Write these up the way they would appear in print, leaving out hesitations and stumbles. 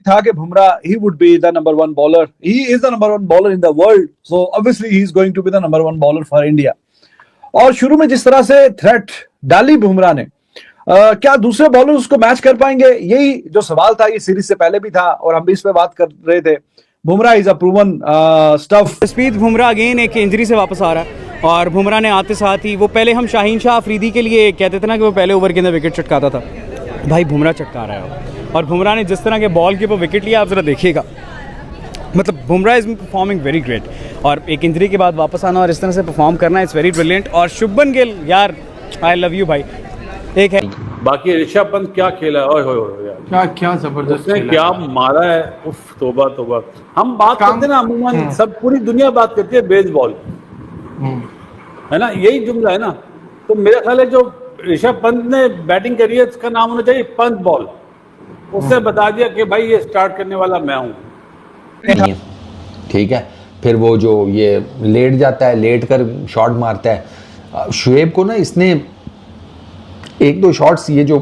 था कि Bumrah he would be the number one bowler. He is the number one bowler in the world. So obviously he is going to be the number one bowler for India. और शुरू में जिस तरह से threat डाली बुमराह ने, क्या दूसरे बॉलर उसको मैच कर पाएंगे? यही जो सवाल था, ये सीरीज से पहले भी था और हम भी इस पे बात कर रहे थे। Bumrah is a proven stuff. Jasprit Bumrah again एक इंजरी से वापस आ रहा है और बुमराह ने आते साथ ही वो पहले हम शाहीन शाह अफरीदी के लिए कहते थे ना कि वो पहले ओवर के अंदर विकेट चटकाता था, भाई बुमराह चटका रहा है। और बुमराह ने जिस तरह के बॉल के ऊपर विकेट लिया, आप ज़रा देखिएगा, मतलब Bumrah is performing very great. और एक इंजरी के बाद वापस आना और इस तरह से परफॉर्म करना, इट्स वेरी ब्रिलियंट। और शुभमन गिल, यार आई लव यू भाई। एक है बाकी ऋषभ पंत क्या खेला है, ओए होए होए यार, क्या जबरदस्त उसने क्या मारा है, उफ तौबा तौबा। हम बात करते ना अमूमन, सब पूरी दुनिया बात करती है बेसबॉल, है ना, यही जुमला है ना। तो मेरा ख्याल है जो ऋषभ पंत ने बैटिंग करी है उसका नाम होना चाहिए पंत बॉल। उसने बता दिया कि भाई ये स्टार्ट करने वाला मैं हूँ। ठीक है, फिर वो जो ये लेट जाता है, लेट कर शॉट मारता है। शुएब को ना इसने एक दो शॉट्स ये जो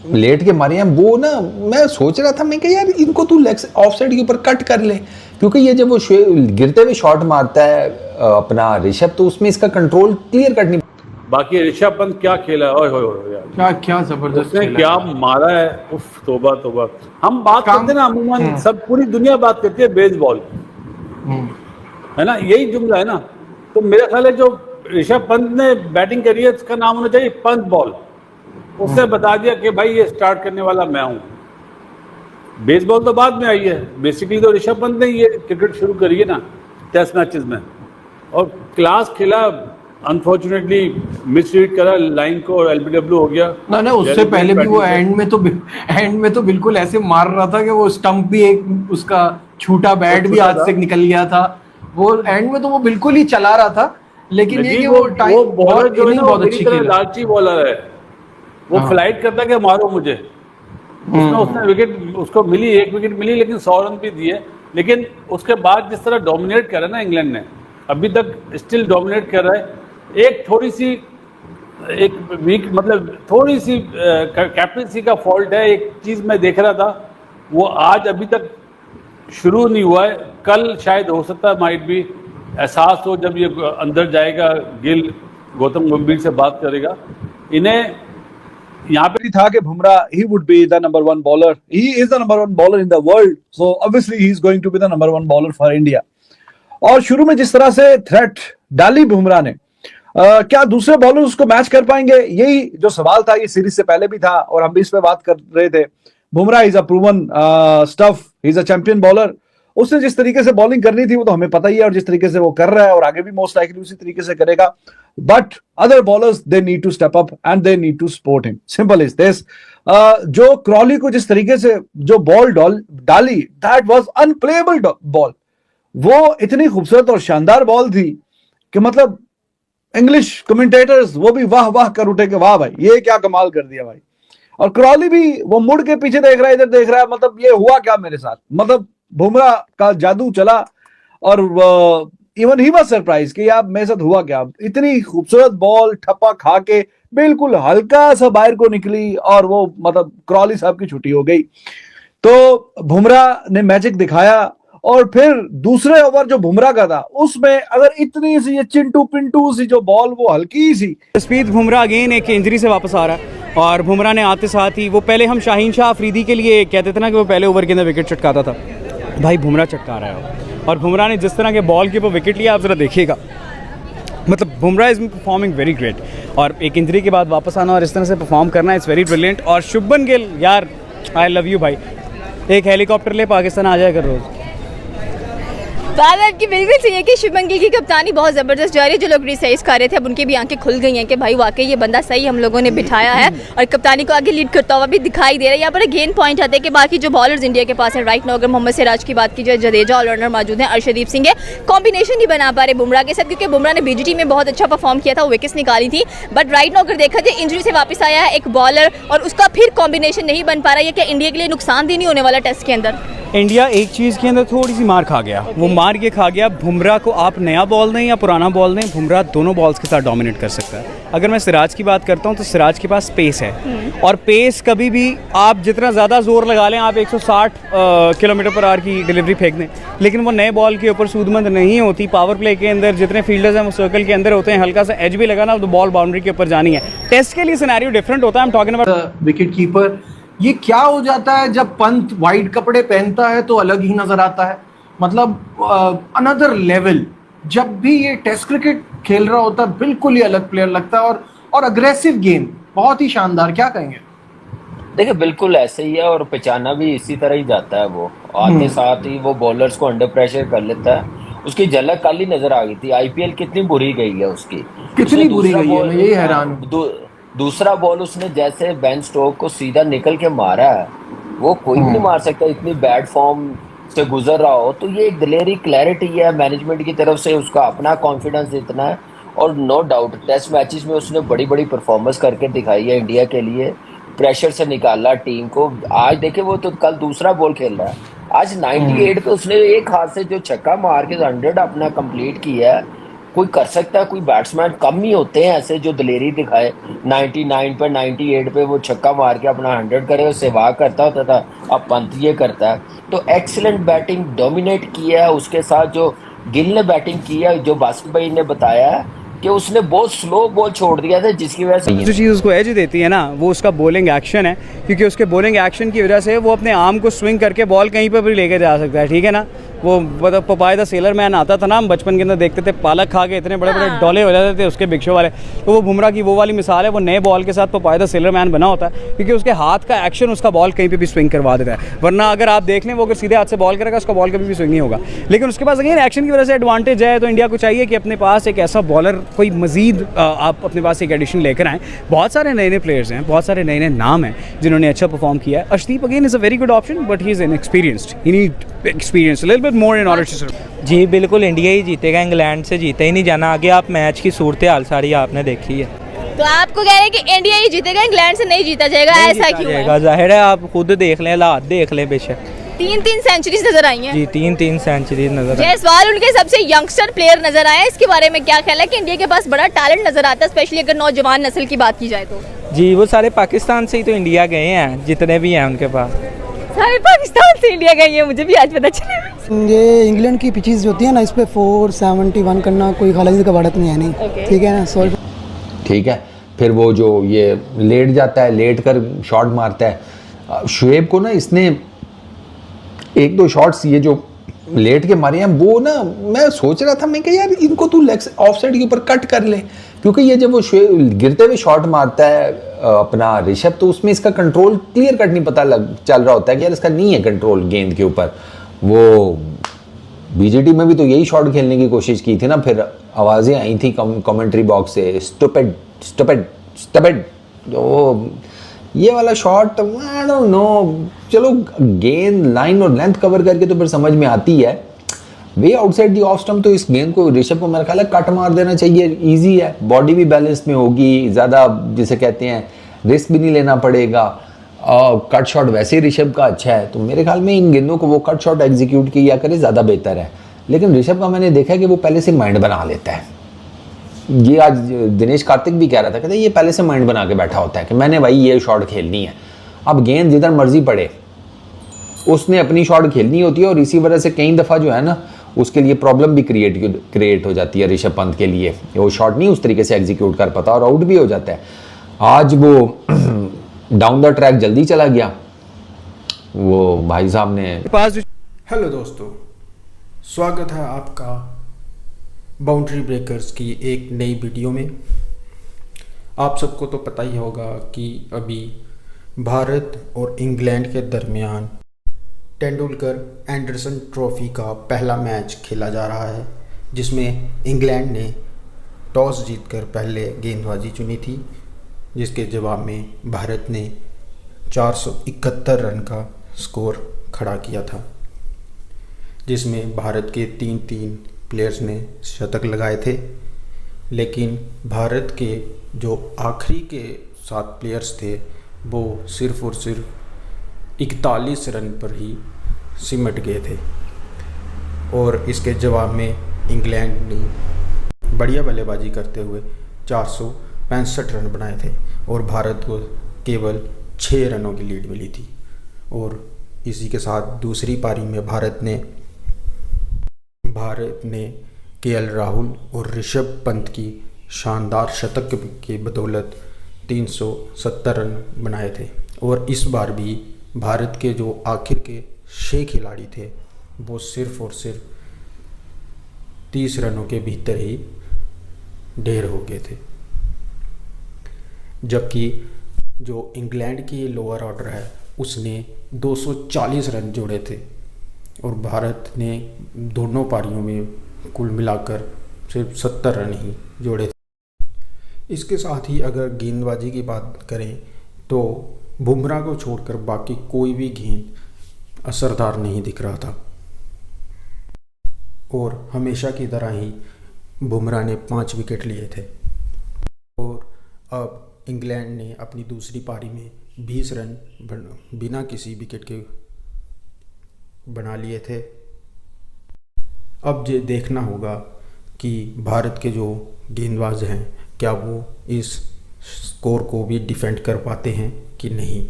लेट के मारे हैं, वो ना मैं सोच रहा था, मैं कि यार इनको तू लेग ऑफ साइड के ऊपर कट कर ले, क्योंकि ये जब वो गिरते हुए शॉट मारता है अपना ऋषभ, तो उसमें इसका कंट्रोल क्लियर कट नहीं। बाकी ऋषभ पंत क्या खेला है, ओए होए होए यार, क्या जबरदस्त उसने क्या मारा है, उफ तौबा तौबा। हम बात करते ना अमूमन, सब पूरी दुनिया बात करती है बेसबॉल, है ना, यही जुमला है ना। तो मेरा ख्याल है जो ऋषभ पंत ने बैटिंग करी है उसका नाम होना चाहिए पंत बॉल। उसने बता दिया कि भाई ये स्टार्ट करने वाला मैं हूँ। बेसबॉल तो बाद में आई है, बेसिकली तो ऋषभ पंत ने ये क्रिकेट शुरू करी है ना टेस्ट मैचेस में, और क्लास खेला। अनफॉर्चुनेटली मिसरीड करा लाइन को और एलबीडब्ल्यू हो गया ना। उससे पहले भी वो एंड में तो बिल्कुल ऐसे मार रहा था कि वो स्टंप भी एक उसका छूटा बैट भी हाथ से निकल गया था। वो एंड में तो वो बिल्कुल ही चला रहा था, लेकिन ये कि वो बॉलर जो है ना बहुत अच्छी लालची बॉलर है। वो फ्लाइट करता कि मारो मुझे, उसने विकेट उसको मिली, एक विकेट मिली, लेकिन 100 रन भी दिए। लेकिन उसके बाद जिस तरह डोमिनेट कर रहा है ना इंग्लैंड ने, अभी तक स्टिल डोमिनेट कर रहा है। एक थोड़ी सी एक वीक, मतलब थोड़ी सी कैप्टनसी का फॉल्ट है। एक चीज मैं देख रहा था, वो आज अभी तक शुरू नहीं हुआ है, कल शायद हो सकता है, माइट भी एहसास हो जब ये अंदर जाएगा, गिल गौतम गंभीर से बात करेगा। इन्हें यहाँ पे था कि Bumrah he would be the number one bowler. He is the number one bowler in the world. So obviously he is going to be the number one bowler for India. और शुरू में जिस तरह से थ्रेट डाली बुमराह ने, क्या दूसरे बॉलर उसको मैच कर पाएंगे? यही जो सवाल था, ये सीरीज से पहले भी था और हम भी इस पे बात कर रहे थे। Bumrah is a proven stuff, he is a champion bowler. उसने जिस तरीके से बॉलिंग करनी थी वो तो हमें पता ही है, और जिस तरीके से वो कर रहा है और आगे भी मोस्ट लाइकली उसी तरीके से करेगा। But other bowlers they need to step up and they need to support him, simple is this. जो क्रॉली को जिस तरीके से जो बॉल डाली, दैट वाज अनप्लेएबल बॉल। वो इतनी खूबसूरत और शानदार बॉल थी कि मतलब इंग्लिश कमेंटेटर्स वो भी वाह वाह कर उठे कि वाह भाई ये क्या कमाल कर दिया भाई। और क्रॉली भी वो मुड़ के पीछे देख रहा है, इधर देख रहा है, मतलब ये हुआ क्या मेरे साथ, मतलब बुमराह का जादू चला। और इवन ही वाज सरप्राइज कि यार मेरे साथ हुआ क्या। इतनी खूबसूरत बॉल ठप्पा खा के बिल्कुल हल्का सा बाहर को निकली और वो मतलब क्रॉली साहब की छुट्टी हो गई। तो बुमराह ने मैजिक दिखाया। और फिर दूसरे ओवर जो बुमराह का था, उसमें अगर इतनी सी ये चिंटू पिंटू सी जो बॉल, वो हल्की सी। जसप्रीत बुमराह अगेन एक इंजरी से वापस आ रहा है और बुमराह ने आते साथ ही वो पहले हम शाहीन शाह अफरीदी के लिए कहते थे ना कि वो पहले ओवर के अंदर विकेट चटकाता था, भाई बुमराह चटका रहा है। और बुमराह ने जिस तरह के बॉल के ऊपर विकेट लिया, आप ज़रा देखिएगा, मतलब Bumrah is performing very great. और एक इंजरी के बाद वापस आना और इस तरह से परफॉर्म करना, इट्स वेरी ब्रिलियंट। और शुभमन गिल, यार आई लव यू भाई। एक हेलीकॉप्टर ले पाकिस्तान आ जाया कर रोज़। बात आपकी बिल्कुल सही है कि शुभमन गिल की कप्तानी बहुत ज़बरदस्त जा रही है। जो लोग रिसर्च कर रहे थे अब उनकी भी आंखें खुल गई हैं कि भाई वाकई ये बंदा सही हम लोगों ने बिठाया है और कप्तानी को आगे लीड करता हुआ भी दिखाई दे रहा है। यहाँ पर अगेन पॉइंट आते हैं कि बाकी जो बॉलर्स इंडिया के पास है राइट नाउ, अगर मोहम्मद सिराज की बात की जाए, जडेजा ऑलराउंडर मौजूद है, अर्शदीप सिंह है, कॉम्बिनेशन नहीं बना पा रहे बुमराह के साथ, क्योंकि बुमराह ने बीजीटी में बहुत अच्छा परफॉर्म किया था, वो विकेट्स निकाली थी। बट राइट नाउ अगर देखा जाए इंजरी से वापस आया है एक बॉलर और उसका फिर कॉम्बिनेशन नहीं बन पा रहा है, क्या इंडिया के लिए नुकसान नहीं होने वाला टेस्ट के अंदर? इंडिया एक चीज़ के अंदर थोड़ी सी मार खा गया। वो मार ये खा गया, बुमराह को आप नया बॉल दें या पुराना बॉल दें, बुमराह दोनों बॉल्स के साथ डोमिनेट कर सकता है। अगर मैं सिराज की बात करता हूँ तो सिराज के पास पेस है, और पेस कभी भी आप जितना ज़्यादा जोर लगा लें, आप 160 किलोमीटर पर आवर की डिलीवरी फेंक दें, लेकिन वो नए बॉल के ऊपर सूदमंद नहीं होती। पावर प्ले के अंदर जितने फील्डर्स हैं वो सर्कल के अंदर होते हैं, हल्का सा एज भी लगा ना तो बॉल बाउंड्री के ऊपर जानी है। टेस्ट के लिए सिनेरियो डिफरेंट होता है। I am talking about wicket keeper. ये क्या हो जाता है जब पंत वाइट कपड़े पहनता है तो अलग ही नजर आता है, मतलब अनदर लेवल। जब भी ये टेस्ट क्रिकेट खेल रहा होता है बिल्कुल ही अलग प्लेयर लगता है, और अग्रेसिव गेम बहुत ही शानदार। क्या कहेंगे? देखिए बिल्कुल ऐसे ही है, और पहचाना भी इसी तरह ही जाता है। वो आते साथ ही वो बॉलर्स को अंडर प्रेशर कर लेता है। उसकी झलक कल ही नजर आ गई थी। आईपीएल कितनी बुरी गई है उसकी, कितनी बुरी गई है, मैं यही हैरान हूं। दूसरा बॉल उसने जैसे बेन स्टोक को सीधा निकल के मारा है, वो कोई भी नहीं मार सकता। इतनी बैड फॉर्म से गुजर रहा हो तो ये एक दिलेरी क्लैरिटी है मैनेजमेंट की तरफ से, उसका अपना कॉन्फिडेंस इतना है। और नो डाउट टेस्ट मैचेस में उसने बड़ी बड़ी परफॉर्मेंस करके दिखाई है इंडिया के लिए, प्रेशर से निकाला टीम को। आज देखे वो तो कल दूसरा बॉल खेल रहा है, आज 98 पे उसने एक हाथ से जो छक्का मार के 100 अपना कंप्लीट किया है। कोई कर सकता है? कोई बैट्समैन कम ही होते हैं ऐसे जो दिलेरी दिखाए। 99 पे 98 पे वो छक्का मार के अपना 100 करे। सहवाग करता होता था, अब पंत ये करता है। तो एक्सीलेंट बैटिंग डोमिनेट किया है। उसके साथ जो गिल ने बैटिंग की है, जो बासित भाई ने बताया है कि उसने बहुत स्लो बॉल छोड़ दिया था, जिसकी वजह से जो चीज़ उसको एज देती है ना, वो उसका बॉलिंग एक्शन है। क्योंकि उसके बॉलिंग एक्शन की वजह से वो अपने आर्म को स्विंग करके बॉल कहीं पर भी लेके जा सकता है, ठीक है ना। वो मतलब पपाया द सेलर मैन आता था ना, हम बचपन के अंदर देखते थे, पालक खा के इतने बड़े बड़े डोले हो जाते थे उसके बिग शो वाले। तो वो बुमराह की वो वाली मिसाल है। वो नए बॉल के साथ पपाया द सेलर मैन बना होता है, क्योंकि उसके हाथ का एक्शन उसका बॉल कहीं पे भी स्विंग करवा देता है। वरना अगर आप देख लें, वो अगर सीधे हाथ से बॉल करेगा उसका बॉल कभी भी स्विंग नहीं होगा। लेकिन उसके पास अगेन एक्शन की वजह से एडवांटेज है। तो इंडिया को चाहिए कि अपने पास एक ऐसा बॉलर, कोई मजीद आप अपने पास एक एडिशन लेकर आएँ। बहुत सारे नए नए प्लेयर्स हैं, बहुत सारे नए नए नाम हैं जिन्होंने अच्छा परफॉर्म किया है। Arshdeep again is a very good option, but he is inexperienced, he need experience a little bit more in order to. जी बिल्कुल, इंडिया ही जीतेगा, इंग्लैंड से जीते ही नहीं जाना। आगे आप मैच की सूरत हाल सारी आपने देखी है। तो आपको कह रहे हैं कि इंडिया ही जीतेगा, इंग्लैंड से नहीं जीता जाएगा, ऐसा क्यों है? जाहिर है, आप खुद देख लें, हालात देख लें। बेशक 3 सेंचुरीज नजर आई हैं। जी 3 सेंचुरी नजर आई। जायसवाल उनके सबसे यंगस्टर प्लेयर नजर आए। इसके बारे में क्या ख्याल है कि इंडिया के पास बड़ा टैलेंट नजर आता है, स्पेशली अगर नौजवान नस्ल की बात की जाए तो? जी वो सारे पाकिस्तान से ही तो इंडिया गए हैं, जितने भी हैं उनके पास। सारे पाकिस्तान से इंडिया गई है, मुझे भी आज पता चला। ये इंग्लैंड की पिचेस होती है ना, इस पे 471 करना कोई खाली का बढ़त नहीं है, नहीं ठीक है ना। सॉरी ठीक है, फिर वो जो ये लेट जाता है, लेट कर शॉट मारता है। शुएब को ना इसने एक दो शॉट्स ये जो लेट के मारे हैं, वो ना मैं सोच रहा था, मैं कि यार इनको तू लेग ऑफ साइड के ऊपर कट कर ले, क्योंकि ये जब वो गिरते हुए शॉट मारता है अपना ऋषभ, तो उसमें इसका कंट्रोल क्लियर कट नहीं पता चल रहा होता है कि यार इसका नहीं है कंट्रोल गेंद के ऊपर। वो बीजीटी में भी तो यही शॉट खेलने की कोशिश की थी ना, फिर आवाज़ें आई थी कमेंट्री बॉक्स से, स्टूपिड स्टूपिड स्टूपिड। तो ये वाला शॉट आई डोंट नो, चलो गेंद लाइन और लेंथ कवर करके तो फिर समझ में आती है। वे आउटसाइड दी ऑफ स्टंप तो इस गेंद को ऋषभ को मेरा ख्याल है कट मार देना चाहिए, इजी है, बॉडी भी बैलेंस में होगी, ज़्यादा जिसे कहते हैं रिस्क भी नहीं लेना पड़ेगा। कट शॉट वैसे ही ऋषभ का अच्छा है, तो मेरे ख्याल में इन गेंदों को वो कट शॉट एग्जीक्यूट किया करे ज़्यादा बेहतर है। लेकिन ऋषभ का मैंने देखा है कि वो पहले से माइंड बना लेता है। ये आज दिनेश कार्तिक भी कह रहा था, कहते ये पहले से माइंड बना के बैठा होता है कि मैंने भाई ये शॉट खेलनी है। अब गेंद जिधर मर्जी पड़े उसने अपनी शॉट खेलनी होती है, और इसी वजह से कई दफ़ा जो है ना उसके लिए प्रॉब्लम भी क्रिएट हो जाती है ऋषभ पंत के लिए। वो शॉट नहीं उस तरीके से एग्जीक्यूट कर पाता और आउट भी हो जाता है। आज वो डाउन द ट्रैक जल्दी चला गया, वो भाई साहब ने हेलो दोस्तों, स्वागत है आपका बाउंड्री ब्रेकर्स की एक नई वीडियो में। आप सबको तो पता ही होगा कि अभी भारत और इंग्लैंड के दरमियान तेंदुलकर एंडरसन ट्रॉफी का पहला मैच खेला जा रहा है, जिसमें इंग्लैंड ने टॉस जीतकर पहले गेंदबाजी चुनी थी, जिसके जवाब में भारत ने 471 रन का स्कोर खड़ा किया था, जिसमें भारत के 3 प्लेयर्स ने शतक लगाए थे। लेकिन भारत के जो आखिरी के 7 प्लेयर्स थे वो सिर्फ़ और सिर्फ 41 रन पर ही सिमट गए थे। और इसके जवाब में इंग्लैंड ने बढ़िया बल्लेबाजी करते हुए 465 रन बनाए थे और भारत को केवल 6 रनों की लीड मिली थी। और इसी के साथ दूसरी पारी में भारत ने केएल राहुल और ऋषभ पंत की शानदार शतक की बदौलत 370 रन बनाए थे। और इस बार भी भारत के जो आखिर के 6 खिलाड़ी थे वो सिर्फ और सिर्फ 30 रनों के भीतर ही ढेर हो गए थे। जबकि जो इंग्लैंड की लोअर ऑर्डर है उसने 240 रन जोड़े थे और भारत ने दोनों पारियों में कुल मिलाकर सिर्फ 70 रन ही जोड़े थे। इसके साथ ही अगर गेंदबाजी की बात करें तो बुमराह को छोड़कर बाकी कोई भी गेंद असरदार नहीं दिख रहा था और हमेशा की तरह ही बुमराह ने 5 विकेट लिए थे। और अब इंग्लैंड ने अपनी दूसरी पारी में 20 रन बिना किसी विकेट के बना लिए थे। अब ये देखना होगा कि भारत के जो गेंदबाज हैं क्या वो इस स्कोर को भी डिफेंड कर पाते हैं कि नहीं।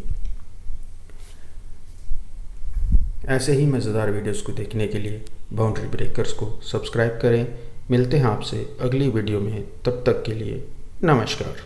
ऐसे ही मज़ेदार वीडियोस को देखने के लिए बाउंड्री ब्रेकर्स को सब्सक्राइब करें। मिलते हैं आपसे अगली वीडियो में, तब तक के लिए नमस्कार।